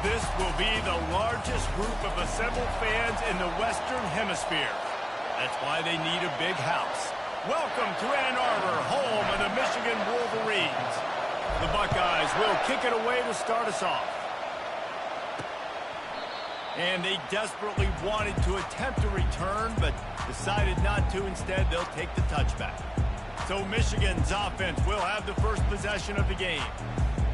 This will be the largest group of assembled fans in the Western Hemisphere. That's why they need a big house. Welcome to Ann Arbor, home of the Michigan Wolverines. The Buckeyes will kick it away to start us off. And they desperately wanted to attempt a return, but decided not to. Instead, they'll take the touchback. So Michigan's offense will have the first possession of the game.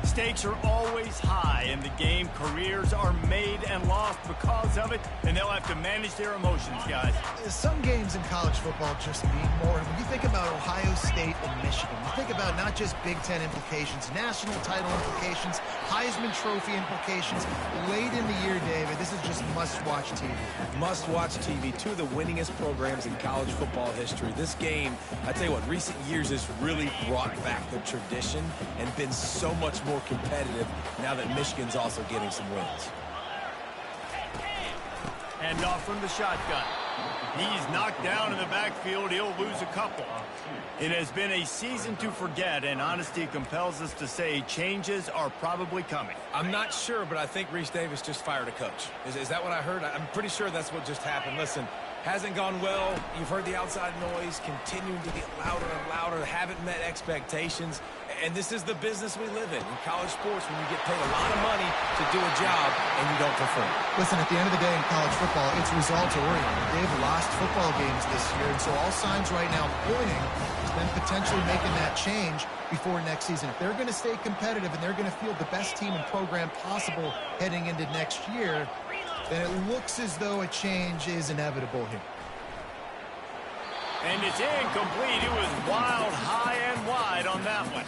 Stakes are always high in the game. Careers are made and lost because of it, and they'll have to manage their emotions, guys. Some games in college football just mean more. When you think about Ohio State and Michigan, you think about not just Big Ten implications, national title implications, Heisman Trophy implications. Late in the year, David, this is just must-watch TV. Must-watch TV. Two of the winningest programs in college football history. This game, I tell you what, recent years has really brought back the tradition and been so much more competitive now that Michigan's also getting some wins. And off from the shotgun. He's knocked down in the backfield. He'll lose a couple. It has been a season to forget, and honesty compels us to say changes are probably coming. I'm not sure, but I think Reese Davis just fired a coach. Is that what I heard? I'm pretty sure that's what just happened. Listen, hasn't gone well. You've heard the outside noise continuing to get louder and louder. Haven't met expectations. And this is the business we live in college sports, when you get paid a lot of money to do a job and you don't perform. Listen, at the end of the day in college football, it's results-oriented. They've lost football games this year, and so all signs right now pointing to them potentially making that change before next season. If they're going to stay competitive and they're going to field the best team and program possible heading into next year, then it looks as though a change is inevitable here. And it's incomplete. It was wild, high and wide on that one.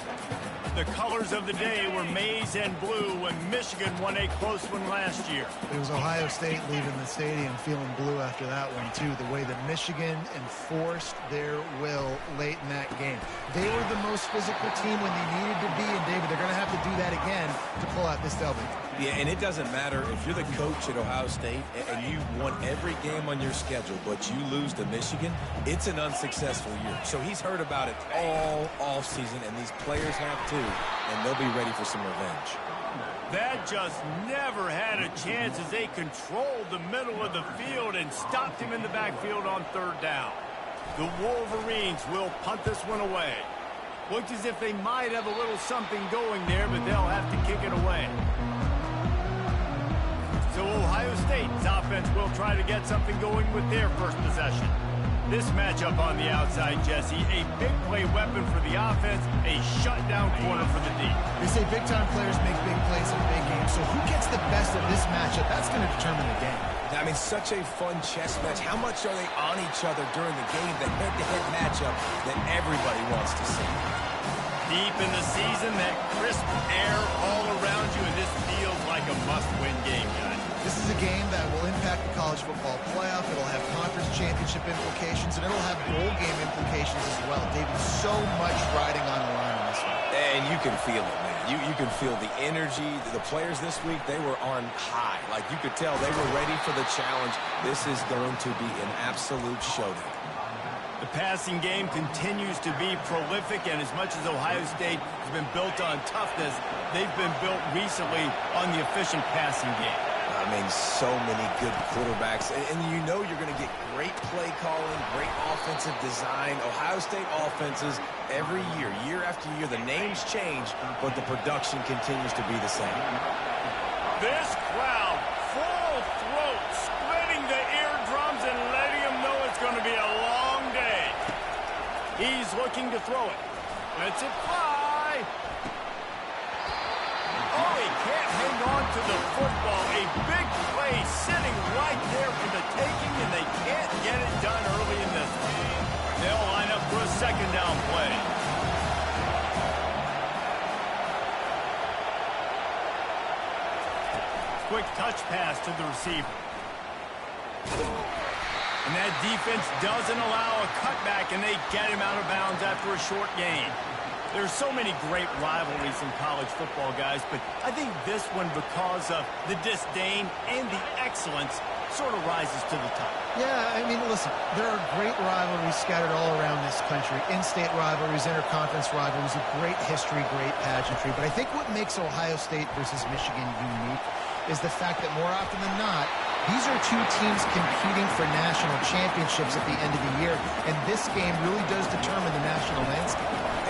The colors of the day were maize and blue when Michigan won a close one last year. It was Ohio State leaving the stadium feeling blue after that one, too. The way that Michigan enforced their will late in that game. They were the most physical team when they needed to be, and David, they're going to have to do that again to pull out this W. Yeah, and it doesn't matter if you're the coach at Ohio State and you won every game on your schedule, but you lose to Michigan, it's an unsuccessful year. So he's heard about it all offseason, and these players have too, and they'll be ready for some revenge. That just never had a chance as they controlled the middle of the field and stopped him in the backfield on third down. The Wolverines will punt this one away. Looks as if they might have a little something going there, but they'll have to kick it away. So Ohio State's offense will try to get something going with their first possession. This matchup on the outside, Jesse, a big play weapon for the offense, a shutdown corner for the D. They say big-time players make big plays in big games, so who gets the best of this matchup? That's going to determine the game. I mean, such a fun chess match. How much are they on each other during the game? The head-to-head matchup that everybody wants to see. Deep in the season, that crisp air all around you, and this feels like a must-win game, guys. This is a game that will impact the college football playoff. It'll have conference championship implications, and it'll have bowl game implications as well. David, so much riding on the line in this one. And you can feel it, man. You can feel the energy. The players this week, they were on high. Like, you could tell they were ready for the challenge. This is going to be an absolute showdown. The passing game continues to be prolific, and as much as Ohio State has been built on toughness, they've been built recently on the efficient passing game. I mean, so many good quarterbacks, and you know you're going to get great play calling, great offensive design. Ohio State offenses every year, year after year, the names change, but the production continues to be the same. This crowd, full throat, splitting the eardrums and letting them know it's going to be a long day. He's looking to throw it. Lets it fly. Oh, he can't hang on to the football. A big play sitting right there for the taking, and they can't get it done early in this one. They'll line up for a second down play. Quick touch pass to the receiver. And that defense doesn't allow a cutback, and they get him out of bounds after a short gain. There's so many great rivalries in college football, guys, but I think this one, because of the disdain and the excellence, sort of rises to the top. Yeah, I mean, listen, there are great rivalries scattered all around this country. In-state rivalries, interconference rivalries, a great history, great pageantry. But I think what makes Ohio State versus Michigan unique is the fact that more often than not, these are two teams competing for national championships at the end of the year, and this game really does determine the national landscape.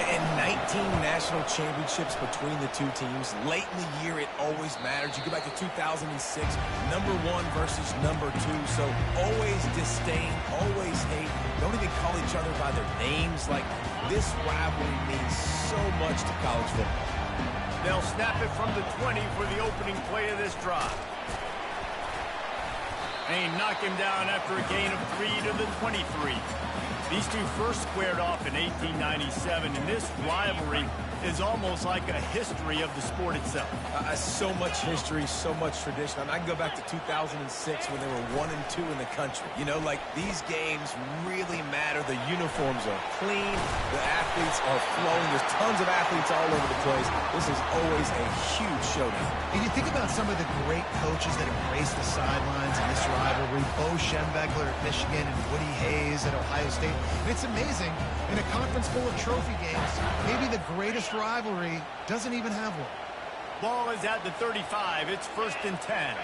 And 19 national championships between the two teams. Late in the year, it always matters. You go back to 2006, #1 versus #2. So always disdain, always hate. Don't even call each other by their names. Like, this rivalry means so much to college football. They'll snap it from the 20 for the opening play of this drive. They knock him down after a gain of 3 to the 23. These two first squared off in 1897, and this rivalry is almost like a history of the sport itself. So much history, so much tradition. I mean, I can go back to 2006 when they were 1-2 in the country. You know, like, these games really matter. The uniforms are clean. The athletes are flowing. There's tons of athletes all over the place. This is always a huge showdown. And you think about some of the great coaches that embrace the sidelines in this rivalry. Bo Schembechler at Michigan and Woody Hayes at Ohio State. And it's amazing, in a conference full of trophy games, maybe the greatest rivalry doesn't even have one. Ball is at the 35. It's 1st and 10.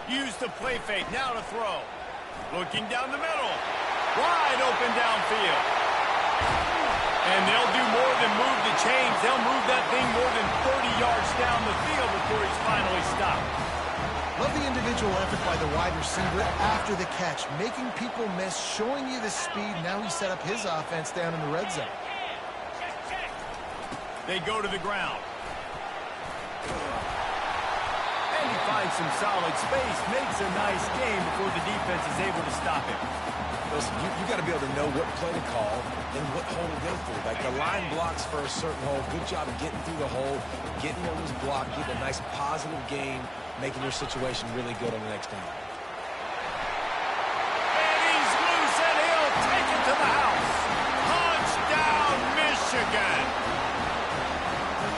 Use the play fake. Now to throw. Looking down the middle. Wide open downfield. And they'll do more than move the chains. They'll move that thing more than 30 yards down the field before he's finally stopped. Love the individual effort by the wide receiver after the catch, making people miss, showing you the speed. Now he set up his offense down in the red zone. They go to the ground. And he finds some solid space, makes a nice game before the defense is able to stop him. Listen, you got to be able to know what play to call and what hole to go through. Like, the line blocks for a certain hole. Good job of getting through the hole, getting what was blocked, getting a nice positive gain, making your situation really good on the next down. And he's loose, and he'll take it to the house. Touchdown, Michigan.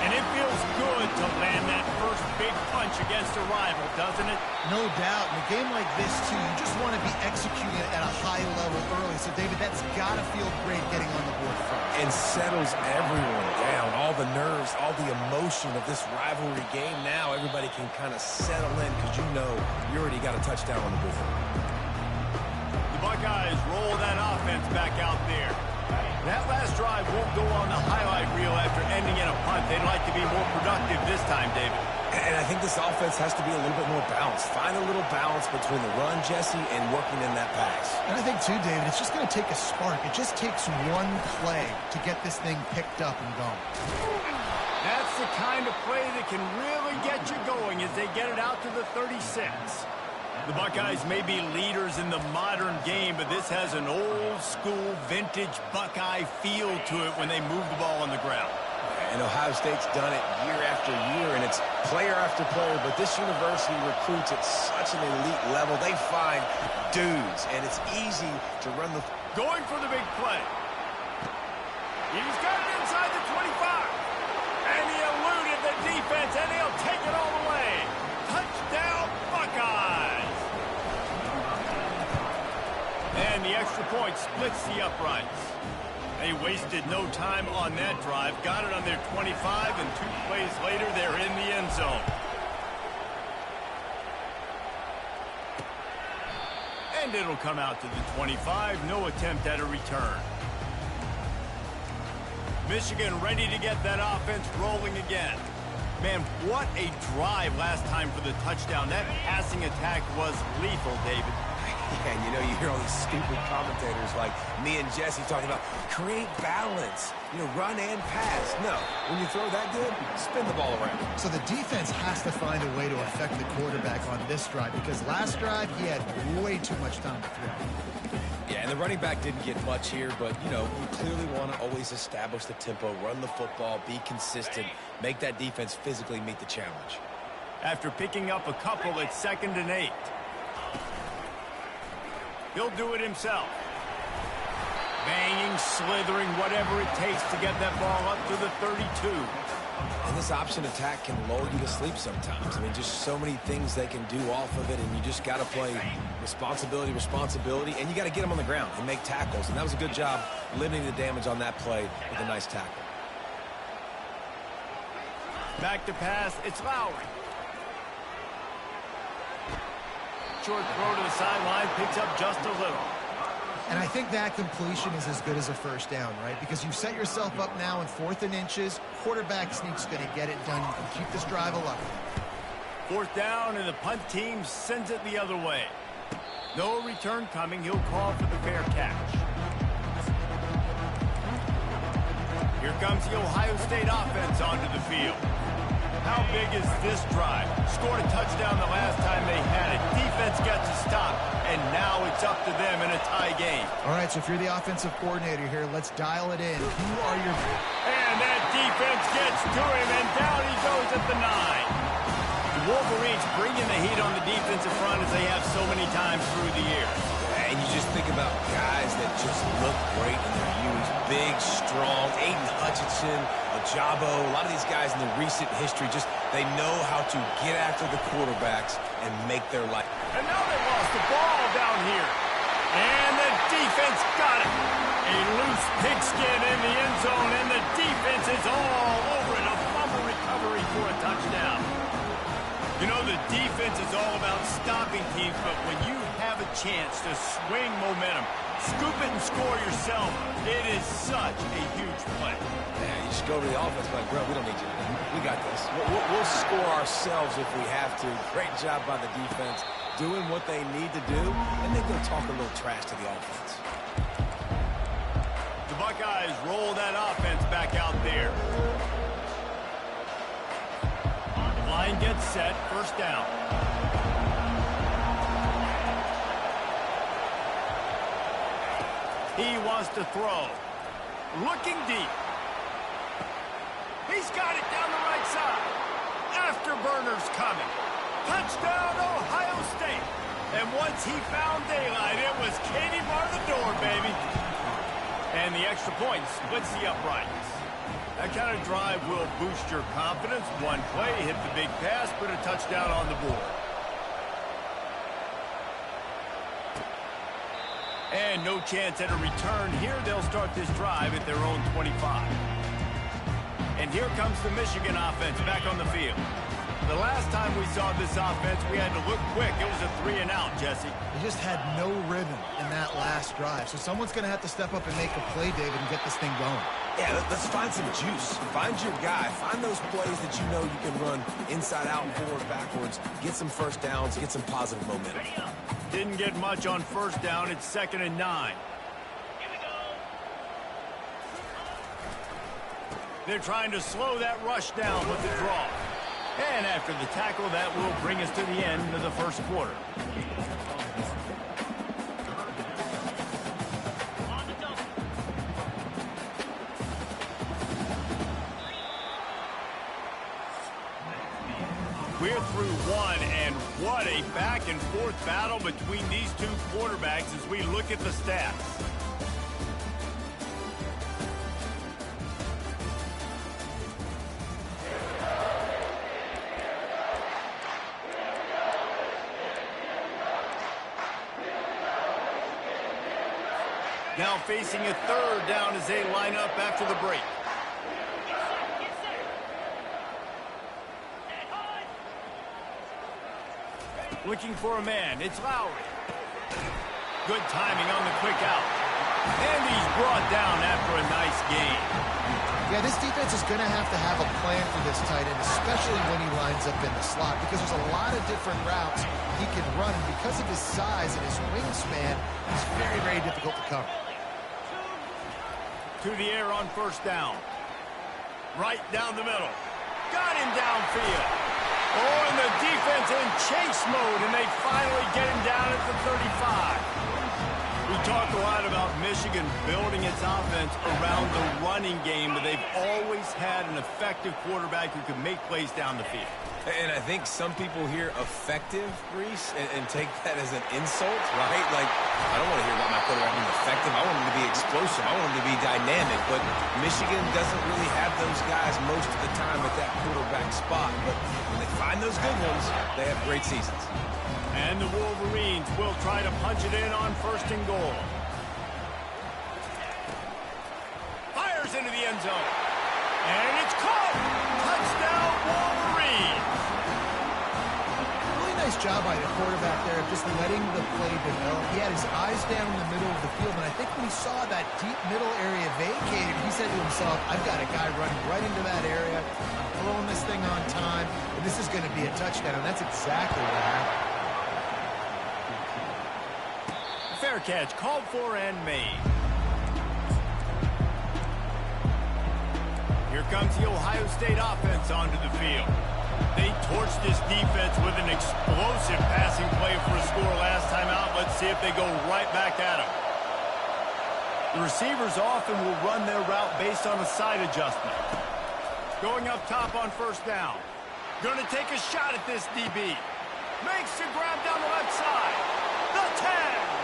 And it feels good to land that first big punch against a rival, doesn't it? No doubt. In a game like this, too, you just want to be executing at a high level early. So, David, that's got to feel great getting on the board first. And settles everyone down. All the nerves, all the emotion of this rivalry game. Now everybody can kind of settle in because you know you already got a touchdown on the board. The Buckeyes roll that offense back out there. That last drive won't go on the highlight reel after ending in a punt. They'd like to be more productive this time, David. And I think this offense has to be a little bit more balanced. Find a little balance between the run, Jesse, and working in that pass. And I think, too, David, it's just going to take a spark. It just takes one play to get this thing picked up and going. That's the kind of play that can really get you going as they get it out to the 36. The Buckeyes may be leaders in the modern game, but this has an old-school, vintage Buckeye feel to it when they move the ball on the ground. And Ohio State's done it year after year, and it's player after player. But this university recruits at such an elite level. They find dudes, and it's easy to run the... Going for the big play. He's got it inside the 25. And he eluded the defense, and he'll take it all the way. Touchdown, Buckeyes. And the extra point splits the uprights. They wasted no time on that drive. Got it on their 25, and 2 plays later, they're in the end zone. And it'll come out to the 25. No attempt at a return. Michigan ready to get that offense rolling again. Man, what a drive last time for the touchdown. That passing attack was lethal, David. Yeah, and you know, you hear all these stupid commentators like me and Jesse talking about create balance, you know, run and pass. No, when you throw that good, spin the ball around. So the defense has to find a way to affect the quarterback on this drive because last drive he had way too much time to throw. Yeah, and the running back didn't get much here, but, you know, you clearly want to always establish the tempo, run the football, be consistent, make that defense physically meet the challenge. After picking up a couple, it's 2nd and 8. He'll do it himself. Banging, slithering, whatever it takes to get that ball up to the 32. And this option attack can lull you to sleep sometimes. I mean, just so many things they can do off of it, and you just got to play responsibility, and you got to get them on the ground and make tackles. And that was a good job limiting the damage on that play with a nice tackle. Back to pass. It's Lowry. Short throw to the sideline. Picks up just a little. And I think that completion is as good as a first down, right? Because you've set yourself up now in 4th and inches. Quarterback sneak's going to get it done. You can keep this drive alive. 4th down, and the punt team sends it the other way. No return coming. He'll call for the fair catch. Here comes the Ohio State offense onto the field. How big is this drive? Scored a touchdown the last time they had it. Defense gets a stop, and now it's up to them in a tie game. All right, so if you're the offensive coordinator here, let's dial it in. Who are your... And that defense gets to him, and down he goes at the 9. The Wolverines bringing the heat on the defensive front as they have so many times through the year. And you just think about guys that just look great in their youth. Big, strong, Aiden Hutchinson, Ajabo, a lot of these guys in the recent history, just they know how to get after the quarterbacks and make their life. And now they lost the ball down here. And the defense got it. A loose pigskin in the end zone, and the defense is all over it. A fumble recovery for a touchdown. You know, the defense is all about stopping teams, but when you have a chance to swing momentum, scoop it and score yourself, it is such a huge play. Yeah, you just go to the offense like, bro, we don't need you. We got this. We'll score ourselves if we have to. Great job by the defense doing what they need to do, and then go talk a little trash to the offense. The Buckeyes roll that offense back out there. Line gets set, 1st down. He wants to throw. Looking deep. He's got it down the right side. Afterburner's coming. Touchdown, Ohio State. And once he found daylight, it was Katie bar the door, baby. And the extra point splits the uprights. That kind of drive will boost your confidence. One play, hit the big pass, put a touchdown on the board. And no chance at a return here. They'll start this drive at their own 25. And here comes the Michigan offense back on the field. The last time we saw this offense, we had to look quick. It was a 3-and-out, Jesse. They just had no rhythm in that last drive. So someone's going to have to step up and make a play, David, and get this thing going. Yeah, let's find some juice. Find your guy. Find those plays that you know you can run inside out, forward, backwards. Get some first downs. Get some positive momentum. Didn't get much on 1st down. It's 2nd and 9. They're trying to slow that rush down with the draw. And after the tackle, that will bring us to the end of the 1st quarter. We're through one, and what a back-and-forth battle between these two quarterbacks as we look at the stats. Now facing a 3rd down as they line up after the break. Looking for a man. It's Lowry. Good timing on the quick out. And he's brought down after a nice gain. Yeah, this defense is going to have a plan for this tight end, especially when he lines up in the slot, because there's a lot of different routes he can run. Because of his size and his wingspan, it's very, very difficult to cover. To the air on 1st down. Right down the middle. Got him downfield. Oh, and the defense in chase mode, and they finally get him down at the 35. We talked a lot about Michigan building its offense around the running game, but they've always had an effective quarterback who can make plays down the field. And I think some people hear effective, Reese, and take that as an insult, right? Like, I don't want to hear about my quarterback being effective. I want him to be explosive. I want him to be dynamic. But Michigan doesn't really have those guys most of the time at that quarterback spot. But when they find those good ones, they have great seasons. And the Wolverines will try to punch it in on 1st and goal. Fires into the end zone. And it's caught. Touchdown, Wolverine. Really nice job by the quarterback there of just letting the play develop. He had his eyes down in the middle of the field, and I think when he saw that deep middle area vacated, he said to himself, I've got a guy running right into that area. I'm throwing this thing on time, and this is going to be a touchdown. And that's exactly what happened. Fair catch called for and made. Here comes the Ohio State offense onto the field. They torched this defense with an explosive passing play for a score last time out. Let's see if they go right back at him. The receivers often will run their route based on a side adjustment. Going up top on first down. Going to take a shot at this DB. Makes the grab down the left side. The 10.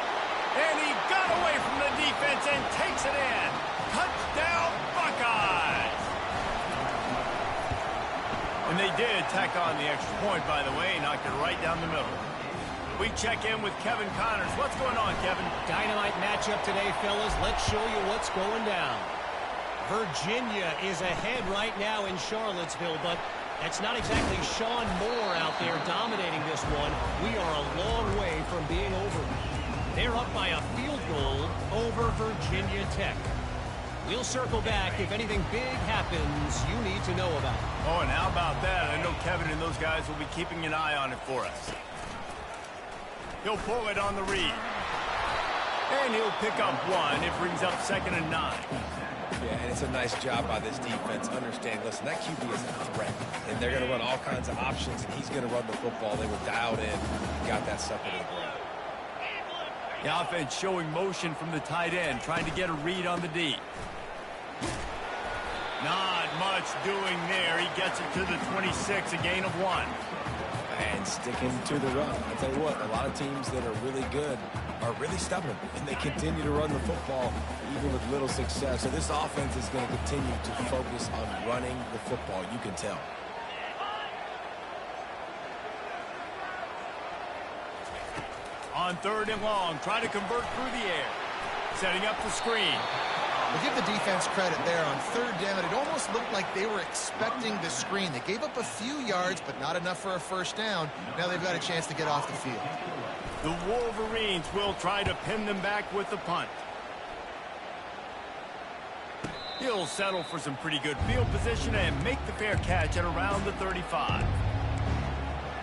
And he got away from the defense and takes it in. Touchdown, Buckeyes. And they did tack on the extra point, by the way. Knocked it right down the middle. We check in with Kevin Connors. What's going on, Kevin? Dynamite matchup today, fellas. Let's show you what's going down. Virginia is ahead right now in Charlottesville, but that's not exactly Sean Moore out there dominating this one. We are a long way from being over. They're up by a field goal over Virginia Tech. We'll circle back if anything big happens you need to know about. Oh, and how about that? I know Kevin and those guys will be keeping an eye on it for us. He'll pull it on the read. And he'll pick up one. It brings up 2nd and 9. Yeah, and it's a nice job by this defense. Understand, listen, that QB is a threat. And they're going to run all kinds of options, and he's going to run the football. They were dialed in, got that sucker to the ground. The offense showing motion from the tight end, trying to get a read on the D. Not much doing there. He gets it to the 26, a gain of 1. And sticking to the run. I'll tell you what, a lot of teams that are really good are really stubborn, and they continue to run the football even with little success. So this offense is going to continue to focus on running the football. You can tell. On 3rd and long, trying to convert through the air. Setting up the screen. We'll give the defense credit there on 3rd down. It almost looked like they were expecting the screen. They gave up a few yards, but not enough for a first down. Now they've got a chance to get off the field. The Wolverines will try to pin them back with the punt. He'll settle for some pretty good field position and make the fair catch at around the 35.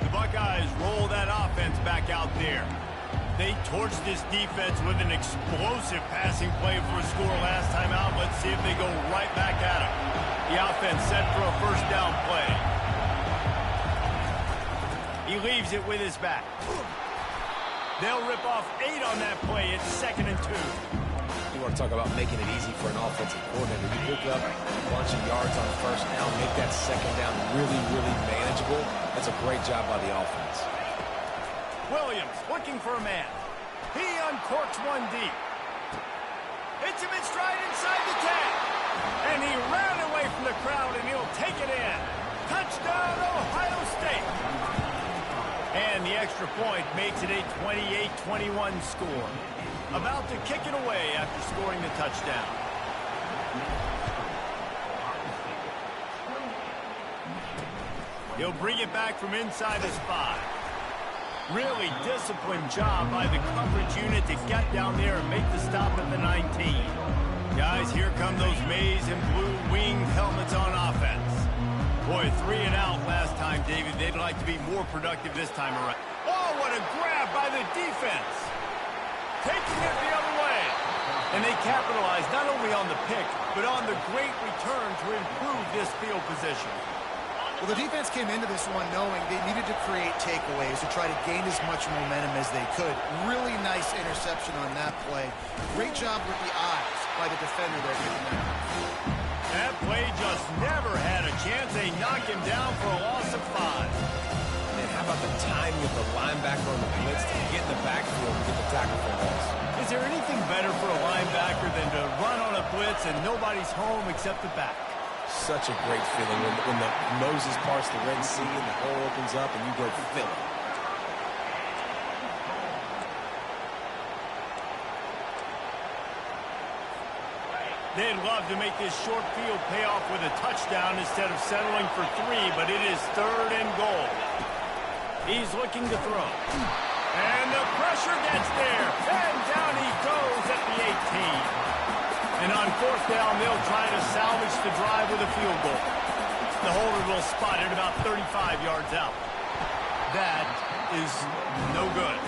The Buckeyes roll that offense back out there. They torched this defense with an explosive passing play for a score last time out. Let's see if they go right back at him. The offense set for a first down play. He leaves it with his back. They'll rip off 8 on that play. It's 2nd and 2. You want to talk about making it easy for an offensive coordinator. You pick up a bunch of yards on first down, make that 2nd down really, really manageable. That's a great job by the offense. Williams looking for a man. He uncorks one deep. Hits him in stride inside the 10. And he ran away from the crowd, and he'll take it in. Touchdown, Ohio State. And the extra point makes it a 28-21 score. About to kick it away after scoring the touchdown. He'll bring it back from inside his 5. Really disciplined job by the coverage unit to get down there and make the stop at the 19. Guys, here come those maize and blue winged helmets on offense. Boy, 3 and out last time, David. They'd like to be more productive this time around. Oh, what a grab by the defense. Taking it the other way. And they capitalized not only on the pick, but on the great return to improve this field position. Well, the defense came into this one knowing they needed to create takeaways to try to gain as much momentum as they could. Really nice interception on that play. Great job with the eyes by the defender there. That play just never had a chance. They knock him down for a loss of 5. And how about the timing of the linebacker on the blitz to get in the backfield and get the tackle for loss? Is there anything better for a linebacker than to run on a blitz and nobody's home except the back? Such a great feeling when the Moses parts the Red Sea and the hole opens up and you go fill it. They'd love to make this short field pay off with a touchdown instead of settling for 3, but it is 3rd and goal. He's looking to throw. And the pressure gets there. And down he goes at the 18. And on 4th down, they'll try to salvage the drive with a field goal. The holder will spot it about 35 yards out. That is no good.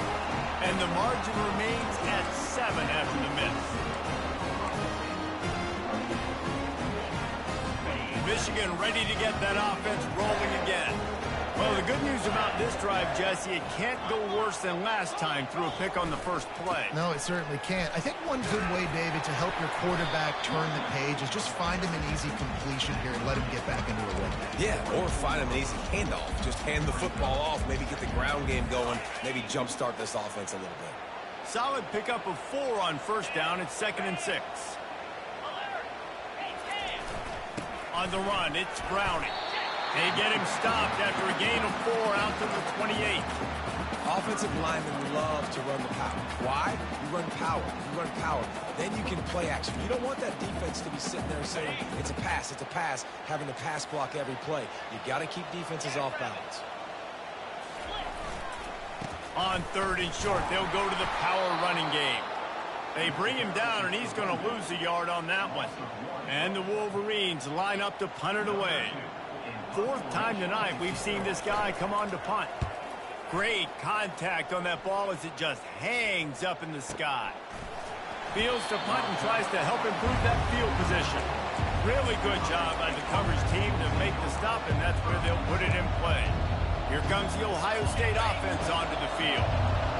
And the margin remains at 7 after the miss. Michigan ready to get that offense rolling again. Well, the good news about this drive, Jesse, it can't go worse than last time through a pick on the first play. No, it certainly can't. I think one good way, David, to help your quarterback turn the page is just find him an easy completion here and let him get back into a rhythm. Yeah, or find him an easy handoff. Just hand the football off, maybe get the ground game going, maybe jumpstart this offense a little bit. Solid pickup of 4 on 1st down. It's 2nd and 6. On the run, it's Browning. They get him stopped after a gain of 4 out to the 28. Offensive linemen love to run the power. Why? You run power. You run power. Then you can play action. You don't want that defense to be sitting there saying, it's a pass, having to pass block every play. You got to keep defenses off balance. On 3rd and short, they'll go to the power running game. They bring him down, and he's going to lose a yard on that one. And the Wolverines line up to punt it away. 4th time tonight we've seen this guy come on to punt. Great contact on that ball as it just hangs up in the sky. Fields to punt and tries to help improve that field position. Really good job by the coverage team to make the stop, and that's where they'll put it in play. Here comes the Ohio State offense onto the field.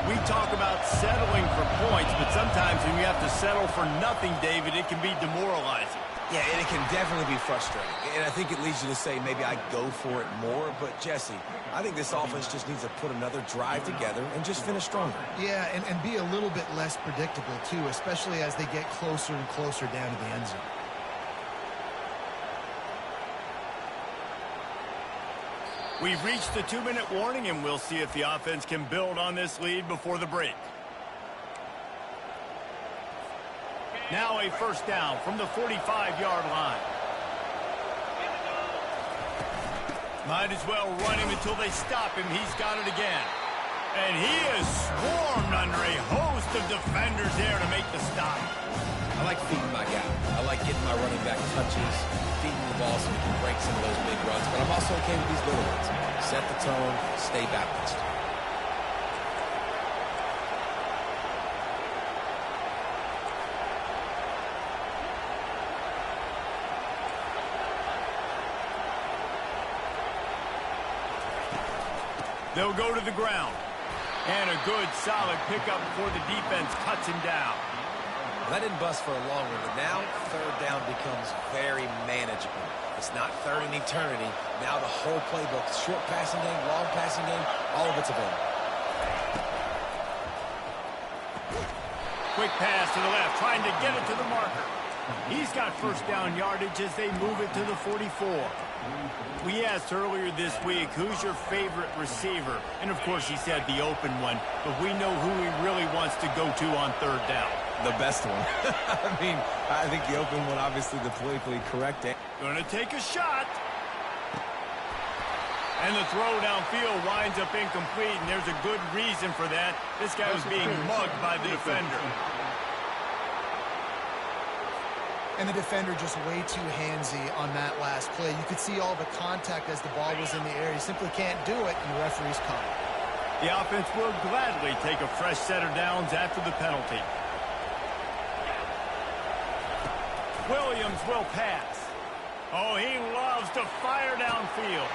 We talk about settling for points, but sometimes when you have to settle for nothing, David, it can be demoralizing. Yeah, and it can definitely be frustrating. And I think it leads you to say maybe I go for it more. But, Jesse, I think this offense just needs to put another drive together and just finish stronger. Yeah, and be a little bit less predictable, too, especially as they get closer and closer down to the end zone. We've reached the 2-minute warning, and we'll see if the offense can build on this lead before the break. Now a 1st down from the 45-yard line. Might as well run him until they stop him. He's got it again. And he is swarmed under a host of defenders there to make the stop. I like feeding my guy. I like getting my running back touches, feeding the ball so we can break some of those big runs. But I'm also okay with these little ones. Set the tone, stay balanced. They'll go to the ground. And a good, solid pickup before the defense cuts him down. That didn't bust for a long one, but now 3rd down becomes very manageable. It's not 3rd in eternity. Now the whole playbook, short passing game, long passing game, all of it's available. Quick pass to the left, trying to get it to the marker. He's got 1st down yardage as they move it to the 44. We asked earlier this week, who's your favorite receiver? And, of course, he said the open one, but we know who he really wants to go to on 3rd down. The best one. I mean, I think the open one, obviously the politically correct. Going to take a shot. And the throw downfield winds up incomplete, and there's a good reason for that. This guy was being mugged by the defender. And the defender just way too handsy on that last play. You could see all the contact as the ball was in the air. He simply can't do it, and the referee's caught it. The offense will gladly take a fresh set of downs after the penalty. Williams will pass. Oh, he loves to fire downfield.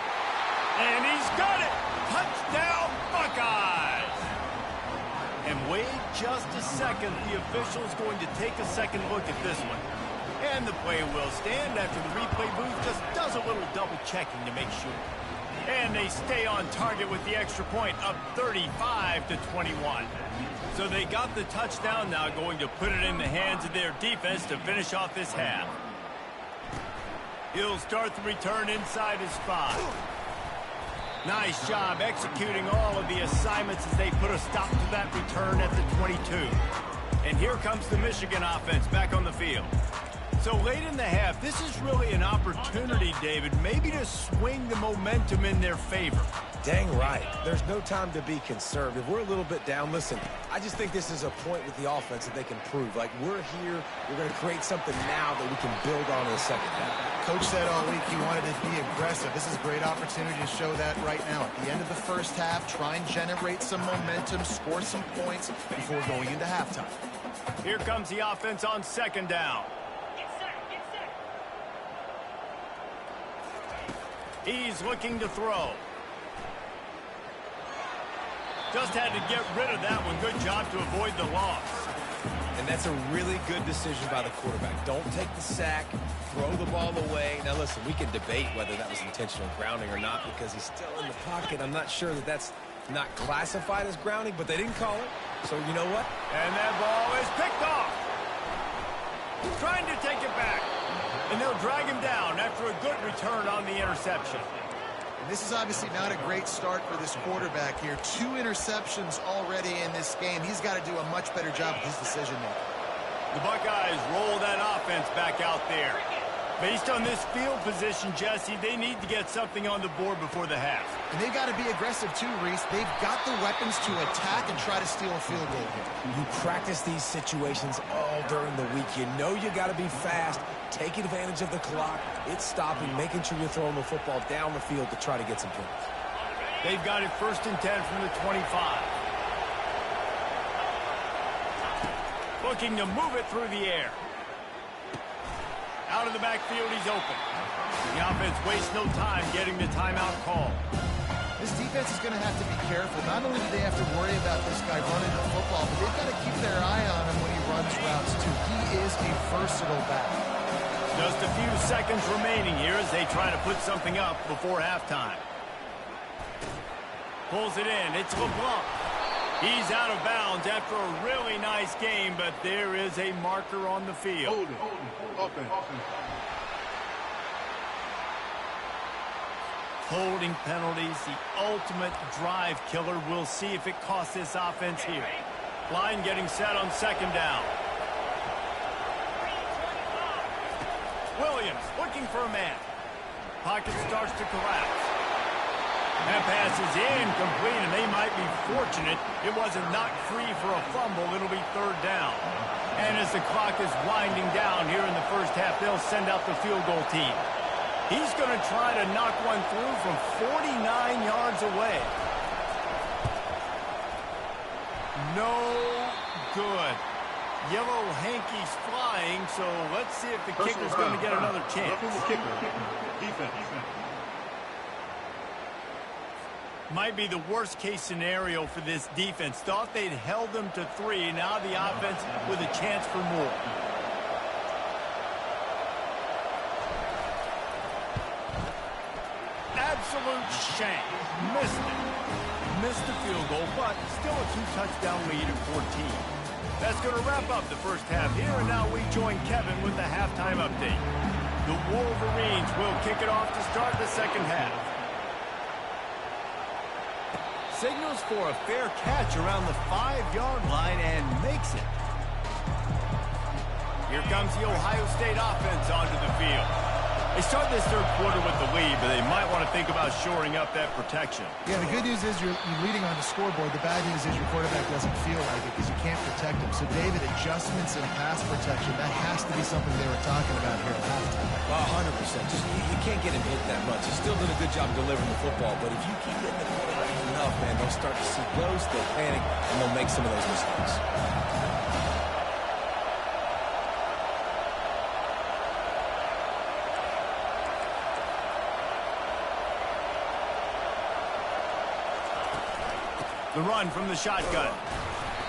And he's got it! Touchdown, Buckeyes! And wait just a second. The official's going to take a second look at this one. And the play will stand after the replay booth just does a little double checking to make sure. And they stay on target with the extra point, up 35-21. So they got the touchdown, now going to put it in the hands of their defense to finish off this half. He'll start the return inside his spot. Nice job executing all of the assignments as they put a stop to that return at the 22. And here comes the Michigan offense back on the field. So late in the half, this is really an opportunity, David, maybe to swing the momentum in their favor. Dang right. There's no time to be conservative. We're a little bit down. Listen, I just think this is a point with the offense that they can prove. Like, we're here. We're going to create something now that we can build on in the second half. Coach said all week he wanted to be aggressive. This is a great opportunity to show that right now. At the end of the first half, try and generate some momentum, score some points before going into halftime. Here comes the offense on second down. He's looking to throw. Just had to get rid of that one. Good job to avoid the loss. And that's a really good decision by the quarterback. Don't take the sack. Throw the ball away. Now, listen, we can debate whether that was intentional grounding or not because he's still in the pocket. I'm not sure that that's not classified as grounding, but they didn't call it. So, you know what? And that ball is picked off. Trying to take it back. And they'll drag him down after a good return on the interception. And this is obviously not a great start for this quarterback here. 2 interceptions already in this game. He's got to do a much better job with his decision-making. The Buckeyes roll that offense back out there. Based on this field position, Jesse, they need to get something on the board before the half. And they've got to be aggressive too, Reese. They've got the weapons to attack and try to steal a field goal here. You practice these situations all during the week. You know you got to be fast, take advantage of the clock. It's stopping, making sure you're throwing the football down the field to try to get some points. They've got it 1st and 10 from the 25. Looking to move it through the air. Out of the backfield, he's open. The offense wastes no time getting the timeout call. This defense is going to have to be careful. Not only do they have to worry about this guy running the football, but they've got to keep their eye on him when he runs routes, too. He is a versatile back. Just a few seconds remaining here as they try to put something up before halftime. Pulls it in. It's LeBlanc. He's out of bounds after a really nice game, but there is a marker on the field. Hold it. Offense. Holding penalties, the ultimate drive killer. We'll see if it costs this offense here. Line getting set on second down. Williams looking for a man. Pocket starts to collapse. That pass is incomplete, and they might be fortunate it wasn't knocked free for a fumble. It'll be 3rd down. And as the clock is winding down here in the first half, they'll send out the field goal team. He's going to try to knock one through from 49 yards away. No good. Yellow hankies flying, so let's see if the kicker's going to get another chance. Defense. Might be the worst-case scenario for this defense. Thought they'd held them to 3. Now the offense with a chance for more. Absolute shank. Missed it. Missed the field goal, but still a 2-touchdown lead at 14. That's going to wrap up the first half here, and now we join Kevin with the halftime update. The Wolverines will kick it off to start the second half. Signals for a fair catch around the 5-yard line and makes it. Here comes the Ohio State offense onto the field. They start this third quarter with the lead, but they might want to think about shoring up that protection. Yeah, the good news is you're leading on the scoreboard. The bad news is your quarterback doesn't feel like it because you can't protect him. So, David, adjustments in pass protection, that has to be something they were talking about here at halftime. 100%. Just you can't get him hit that much. He still did a good job delivering the football, but if you keep hitting the quarterback enough, man, they'll start to see those, they'll panic, and they'll make some of those mistakes. The run from the shotgun.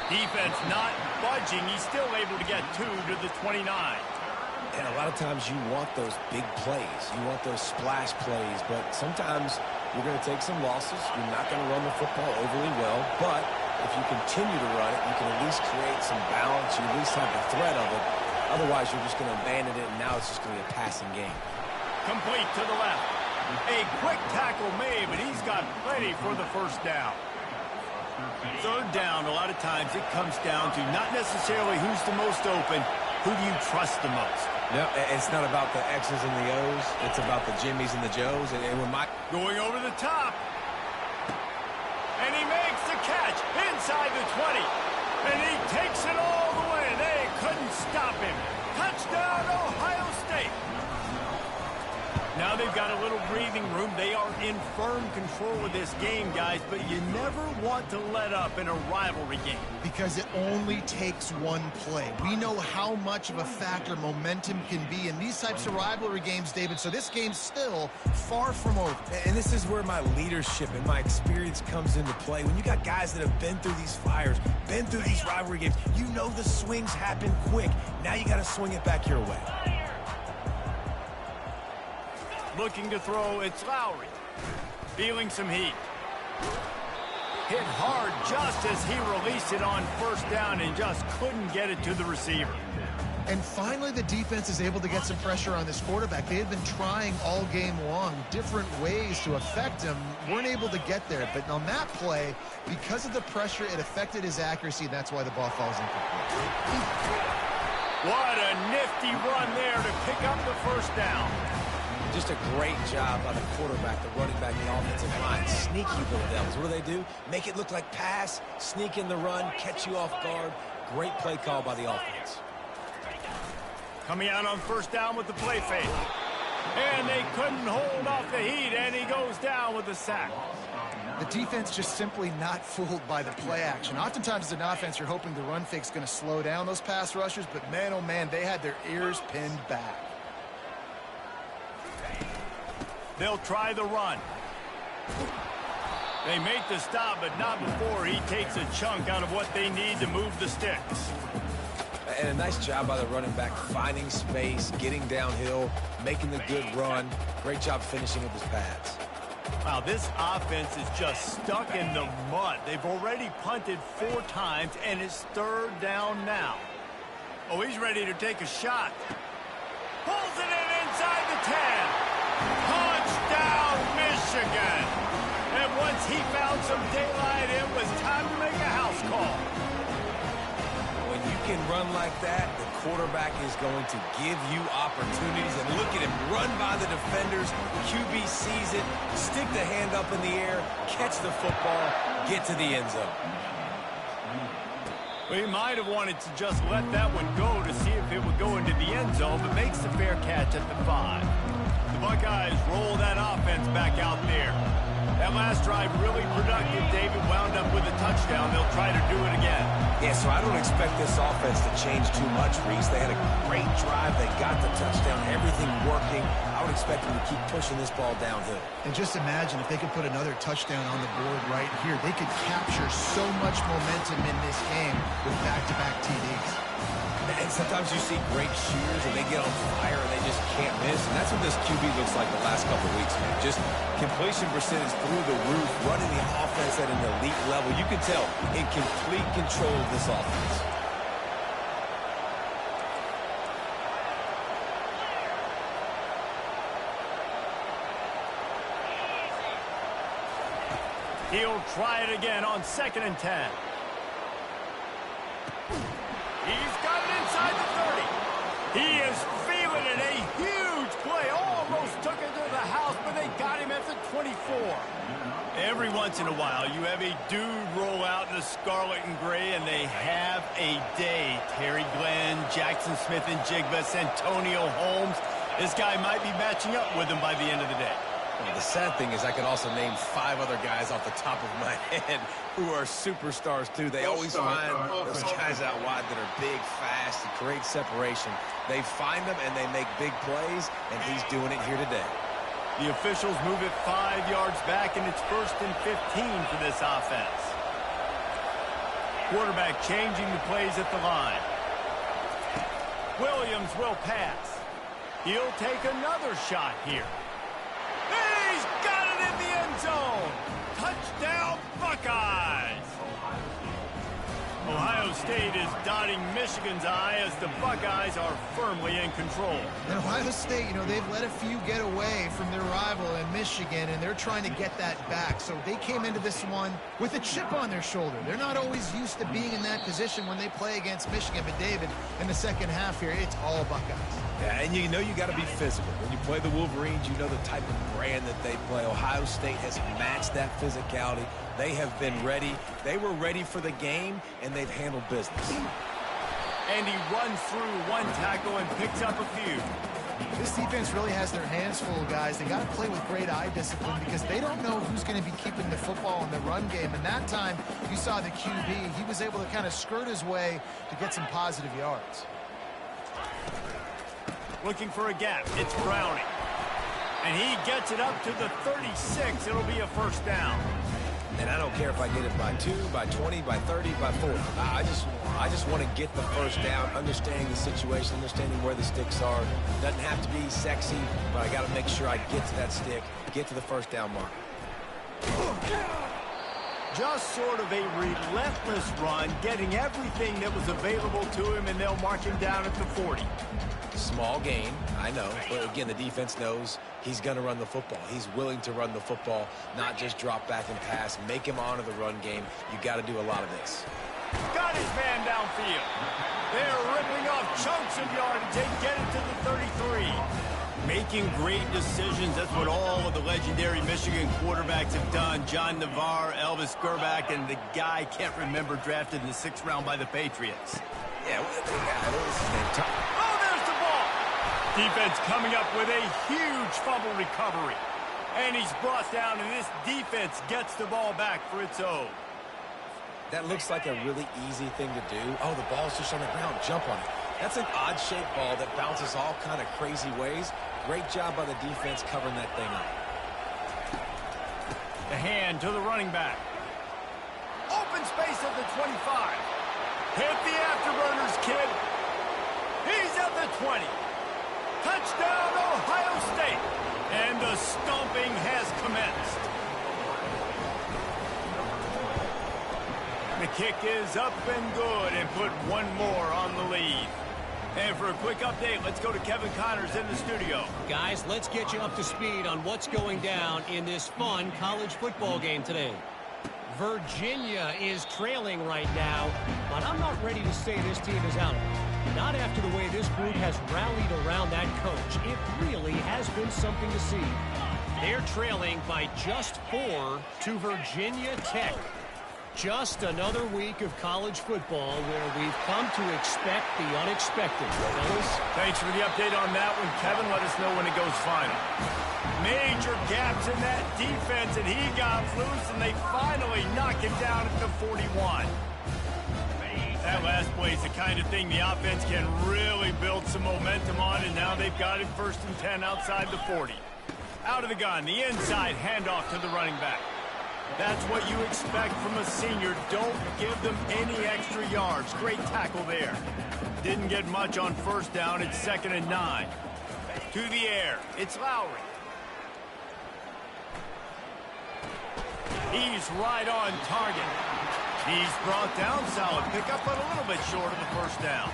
Defense not budging. He's still able to get 2 to the 29. And a lot of times you want those big plays. You want those splash plays. But sometimes you're going to take some losses. You're not going to run the football overly well. But if you continue to run it, you can at least create some balance. You at least have the threat of it. Otherwise, you're just going to abandon it, and now it's just going to be a passing game. Complete to the left. A quick tackle made, but he's got plenty for the first down. Third down, a lot of times it comes down to not necessarily who's the most open, Who do you trust the most? No, it's not about the X's and the O's. It's about the Jimmies and the Joes. And when Going over the top. And he makes the catch inside the 20. And he takes it all the way. They couldn't stop him. Touchdown, Ohio State. Now they've got a little breathing room. They are in firm control of this game, guys, but you never want to let up in a rivalry game. Because it only takes one play. We know how much of a factor momentum can be in these types of rivalry games, David, so this game's still far from over. And this is where my leadership and my experience comes into play. When you got guys that have been through these fires, been through these rivalry games, you know the swings happen quick. Now you got to swing it back your way. Looking to throw, it's Lowry. Feeling some heat. Hit hard just as he released it on first down and just couldn't get it to the receiver. And finally, the defense is able to get some pressure on this quarterback. They had been trying all game long different ways to affect him. Weren't able to get there. But on that play, because of the pressure, it affected his accuracy, and that's why the ball falls incomplete. What a nifty run there to pick up the first down. Just a great job by the quarterback, the running back, the offensive line. Sneaky little devils. What do? Make it look like pass, sneak in the run, catch you off guard. Great play call by the offense. Coming out on first down with the play fake. And they couldn't hold off the heat, and he goes down with a sack. The defense just simply not fooled by the play action. Oftentimes as an offense, you're hoping the run fake's going to slow down those pass rushers, but man, oh man, they had their ears pinned back. They'll try the run. They make the stop, but not before he takes a chunk out of what they need to move the sticks. And a nice job by the running back, finding space, getting downhill, making the good run. Great job finishing with his pads. Wow, this offense is just stuck in the mud. They've already punted 4 times, and it's 3rd down now. Oh, he's ready to take a shot. Pulls it in inside the 10. Touchdown, Michigan. And once he found some daylight, it was time to make a house call. When you can run like that, the quarterback is going to give you opportunities. And look at him run by the defenders. QB sees it, stick the hand up in the air, catch the football, get to the end zone. Well, he might have wanted to just let that one go to see if it would go into the end zone, but makes the fair catch at the 5. The Buckeyes roll that offense back out there. That last drive really productive. David wound up with a touchdown. They'll try to do it again. Yeah, so I don't expect this offense to change too much, Reese. They had a great drive. They got the touchdown. Everything working. I would expect them to keep pushing this ball downhill. And just imagine if they could put another touchdown on the board right here. They could capture so much momentum in this game with back-to-back TDs. And sometimes you see great shooters and they get on fire and they just can't miss. And that's what this QB looks like the last couple of weeks, man. Just completion percentage through the roof, running the offense at an elite level. You can tell in complete control of this offense. He'll try it again on 2nd and 10. He's got it inside the 30. He is feeling it. A huge play. Almost took it to the house, but they got him at the 24. Every once in a while, you have a dude roll out in the scarlet and gray, and they have a day. Terry Glenn, Jackson Smith-Njigba, Santonio Holmes. This guy might be matching up with him by the end of the day. Well, the sad thing is I could also name 5 other guys off the top of my head who are superstars, too. They always find those guys out wide that are big, fast, and create separation. They find them, and they make big plays, and he's doing it here today. The officials move it 5 yards back, and it's 1st and 15 for this offense. Quarterback changing the plays at the line. Williams will pass. He'll take another shot here. He's got it in the end zone. Touchdown, Buckeyes. Ohio State is dotting Michigan's eye as the Buckeyes are firmly in control. And Ohio State, they've let a few get away from their rival in Michigan, and they're trying to get that back. So they came into this one with a chip on their shoulder. They're not always used to being in that position when they play against Michigan. But, David, in the second half here, it's all Buckeyes. Yeah, and you know you got to be physical. When you play the Wolverines, you know the type of brand that they play. Ohio State has matched that physicality. They have been ready. They were ready for the game, and they've handled business. And he runs through one tackle and picks up a few. This defense really has their hands full, guys. They got to play with great eye discipline because they don't know who's going to be keeping the football in the run game. And that time, you saw the QB. He was able to kind of skirt his way to get some positive yards. Looking for a gap. It's Browning. And he gets it up to the 36. It'll be a first down. And I don't care if I get it by 2, by 20, by 30, by 40. I just want to get the first down, understanding the situation, understanding where the sticks are. Doesn't have to be sexy, but I got to make sure I get to that stick, get to the first down mark. Just sort of a relentless run, getting everything that was available to him, and they'll mark him down at the 40. Small gain, I know, but again, the defense knows he's going to run the football. He's willing to run the football, not just drop back and pass, make him honor the run game. You got to do a lot of this. Got his man downfield. They're ripping off chunks of yardage. They get it to the 33. Making great decisions. That's what all of the legendary Michigan quarterbacks have done. John Navarre, Elvis Gerbach, and the guy can't remember drafted in the 6th round by the Patriots. Yeah, what they got is Oh, there's the ball. Defense coming up with a huge fumble recovery. And he's brought down, and this defense gets the ball back for its own. That looks like a really easy thing to do. Oh, the ball's just on the ground. Jump on it. That's an odd-shaped ball that bounces all kind of crazy ways. Great job by the defense covering that thing up. The hand to the running back. Open space at the 25. Hit the afterburners, kid. He's at the 20. Touchdown, Ohio State. And the stomping has commenced. The kick is up and good, and put one more on the lead. And for a quick update, let's go to Kevin Connors in the studio. Guys, let's get you up to speed on what's going down in this fun college football game today. Virginia is trailing right now, but I'm not ready to say this team is out. Not after the way this group has rallied around that coach. It really has been something to see. They're trailing by just 4 to Virginia Tech. Just another week of college football where we've come to expect the unexpected. Fellas? Thanks for the update on that one, Kevin. Let us know when it goes final. Major gaps in that defense, and he got loose, and they finally knock him down at the 41. That last play is the kind of thing the offense can really build some momentum on, and now they've got it 1st and 10 outside the 40. Out of the gun, the inside handoff to the running back. That's what you expect from a senior. Don't give them any extra yards. Great tackle there. Didn't get much on 1st down. It's 2nd and 9. To the air. It's Lowry. He's right on target. He's brought down. Solid pickup, but a little bit short of the 1st down.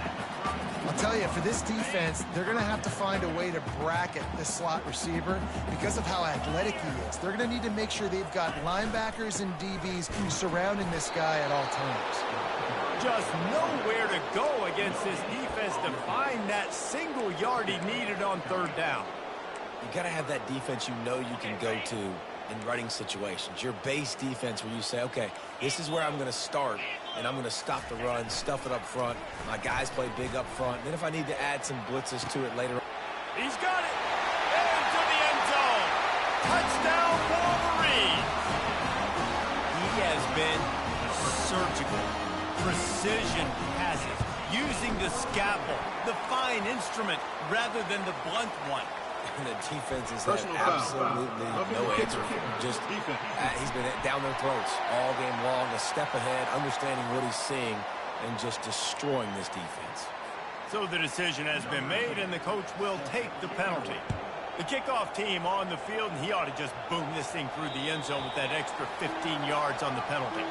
I'll tell you, for this defense, they're going to have to find a way to bracket this slot receiver because of how athletic he is. They're going to need to make sure they've got linebackers and DBs surrounding this guy at all times. Just nowhere to go against this defense to find that single yard he needed on 3rd down. You got to have that defense you know you can go to in running situations. Your base defense where you say, okay, this is where I'm going to start, and I'm going to stop the run, stuff it up front. My guys play big up front. And then if I need to add some blitzes to it later. He's got it. Into the end zone. Touchdown, Wolverine. He has been surgical. Precision passes. Using the scalpel, the fine instrument, rather than the blunt one. And the defense has had absolutely no answer for him. Just, he's been down their throats all game long, a step ahead, understanding what he's seeing, and just destroying this defense. So the decision has been made, and the coach will take the penalty. The kickoff team on the field, and he ought to just boom this thing through the end zone with that extra 15 yards on the penalty.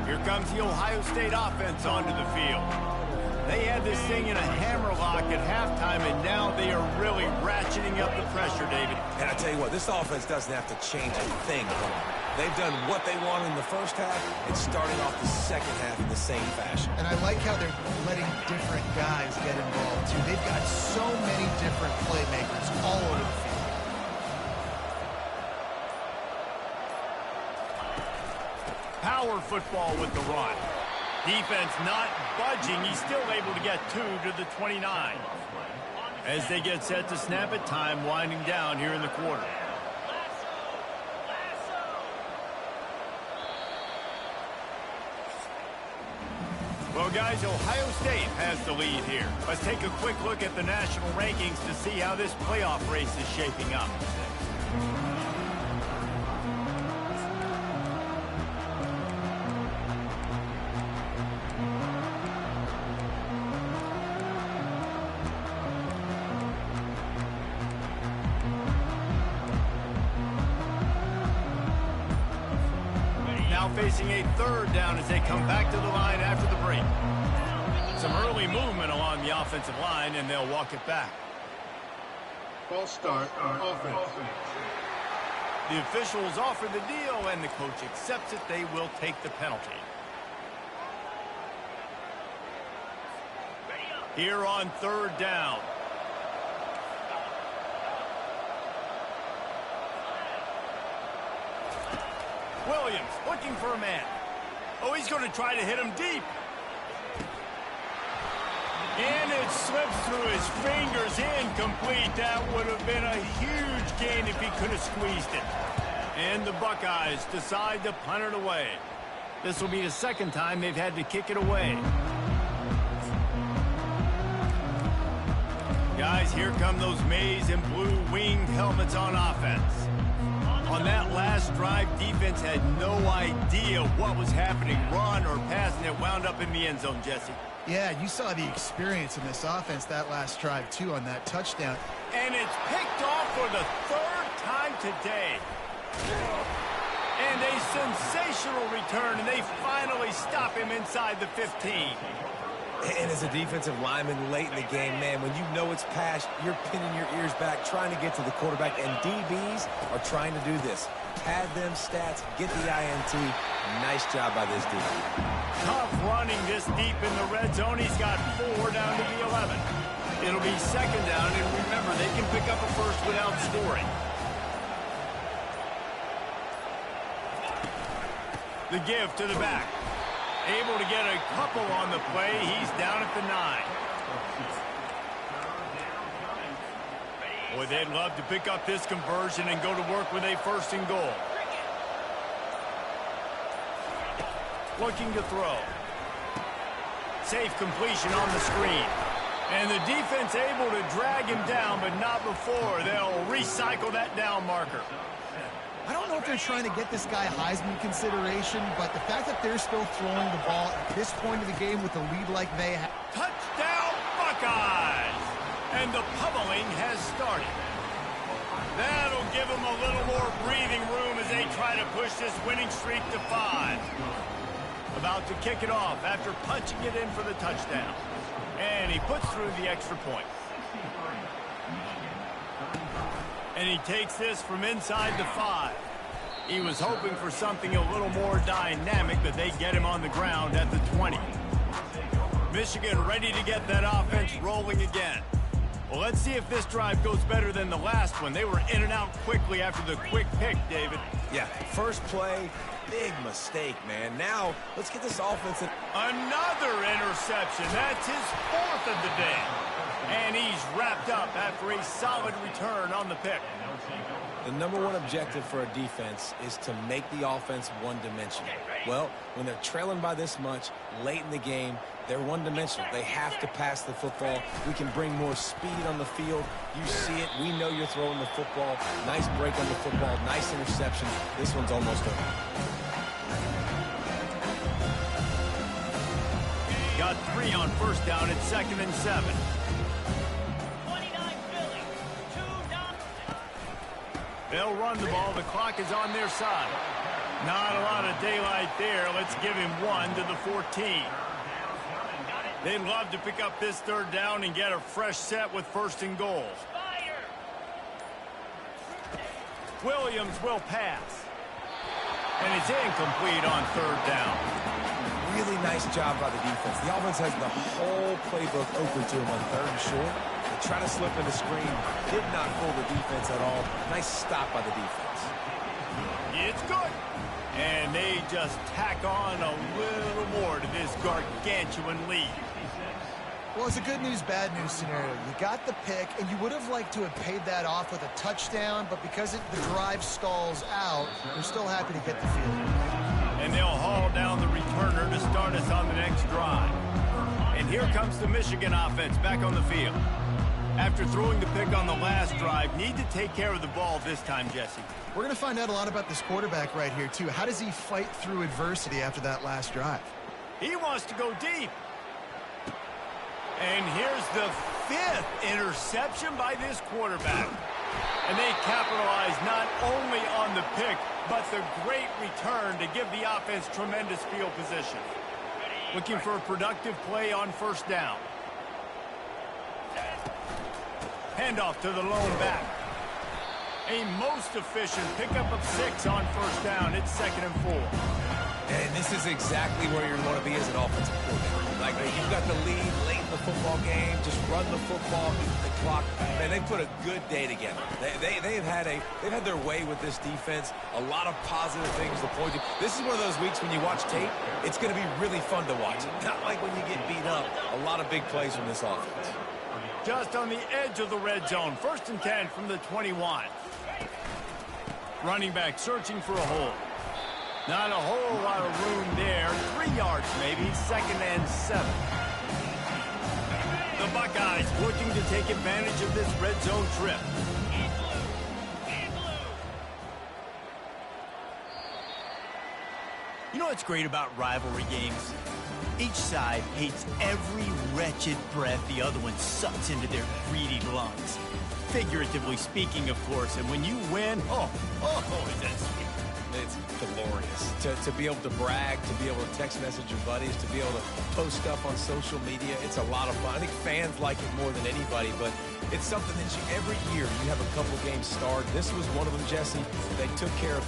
Here comes the Ohio State offense onto the field. They had this thing in a hammerlock at halftime, and now they are really ratcheting up the pressure, David. And I tell you what, this offense doesn't have to change a thing. They've done what they wanted in the first half and starting off the second half in the same fashion. And I like how they're letting different guys get involved, too. They've got so many different playmakers all over the field. Power football with the run. Defense not budging. He's still able to get 2 to the 29. As they get set to snap it, time winding down here in the quarter. Well, guys, Ohio State has the lead here. Let's take a quick look at the national rankings to see how this playoff race is shaping up. Facing a third down as they come back to the line after the break. Some early movement along the offensive line, and they'll walk it back. False start on offense. The officials offer the deal, and the coach accepts it. They will take the penalty. Here on third down. Williams looking for a man. Oh, he's going to try to hit him deep. And it slips through his fingers, incomplete. That would have been a huge gain if he could have squeezed it. And the Buckeyes decide to punt it away. This will be the second time they've had to kick it away. Guys, here come those maize and blue winged helmets on offense. On that last drive, defense had no idea what was happening, run or pass, and it wound up in the end zone, Jesse. Yeah, you saw the experience in this offense that last drive, too, on that touchdown. And it's picked off for the third time today. And a sensational return, and they finally stop him inside the 15. And as a defensive lineman late in the game, man, when you know it's past, you're pinning your ears back, trying to get to the quarterback, and DBs are trying to do this. Pad them stats, get the INT. Nice job by this dude. Tough running this deep in the red zone. He's got 4 down to the 11. It'll be second down, and remember, they can pick up a first without scoring. The give to the back. Able to get a couple on the play. He's down at the 9. Boy, they'd love to pick up this conversion and go to work with a first and goal. Looking to throw. Safe completion on the screen. And the defense able to drag him down, but not before. They'll recycle that down marker. I don't know if they're trying to get this guy Heisman consideration, but the fact that they're still throwing the ball at this point of the game with a lead like they have. Touchdown, Buckeyes! And the pummeling has started. That'll give them a little more breathing room as they try to push this winning streak to 5. About to kick it off after punching it in for the touchdown. And he puts through the extra point. And he takes this from inside the 5. He was hoping for something a little more dynamic, but they get him on the ground at the 20. Michigan ready to get that offense rolling again. Well, let's see if this drive goes better than the last one. They were in and out quickly after the quick pick, David. Yeah, first play, big mistake, man. Now, let's get this offense in. Another interception. That's his 4th of the day. And he's wrapped up after a solid return on the pick. The number one objective for a defense is to make the offense one-dimensional. Well, when they're trailing by this much late in the game, they're one-dimensional. They have to pass the football. We can bring more speed on the field. You see it. We know you're throwing the football. Nice break on the football. Nice interception. This one's almost over. Got 3 on first down at 2nd and 7. They'll run the ball. The clock is on their side. Not a lot of daylight there. Let's give him 1 to the 14. They'd love to pick up this third down and get a fresh set with 1st and goal. Williams will pass. And it's incomplete on 3rd down. Really nice job by the defense. The offense has the whole playbook open to him on 3rd and short. They try to slip in the screen. Did not fool the defense at all. Nice stop by the defense. It's good. And they just tack on a little more to this gargantuan lead. Well, it's a good news, bad news scenario. You got the pick, and you would have liked to have paid that off with a touchdown, but because the drive stalls out, they're still happy to get the field. And they'll haul down the returner to start us on the next drive. And here comes the Michigan offense back on the field. After throwing the pick on the last drive, need to take care of the ball this time, Jesse. We're going to find out a lot about this quarterback right here, too. How does he fight through adversity after that last drive? He wants to go deep. And here's the 5th interception by this quarterback. And they capitalize not only on the pick, but the great return to give the offense tremendous field position. Looking for a productive play on 1st down. Handoff to the lone back. A most efficient pickup of 6 on 1st down. It's 2nd and 4. And this is exactly where you want to be as an offensive coordinator. Like, you've got the lead late in the football game. Just run the football, eat the clock. Man, they put a good day together. They've had their way with this defense. A lot of positive things to point to. This is one of those weeks when you watch tape, it's going to be really fun to watch. Not like when you get beat up. A lot of big plays from this offense. Just on the edge of the red zone. 1st and 10 from the 21. Running back searching for a hole. Not a whole lot of room there. 3 yards maybe. 2nd and 7. The Buckeyes looking to take advantage of this red zone trip. You know what's great about rivalry games? Each side hates every wretched breath the other one sucks into their greedy lungs. Figuratively speaking, of course. And when you win, oh, is that sweet. It's glorious to be able to brag, to be able to text message your buddies, to be able to post stuff on social media. It's a lot of fun. I think fans like it more than anybody, but it's something that every year you have a couple games starred. This was one of them, Jesse. They took care of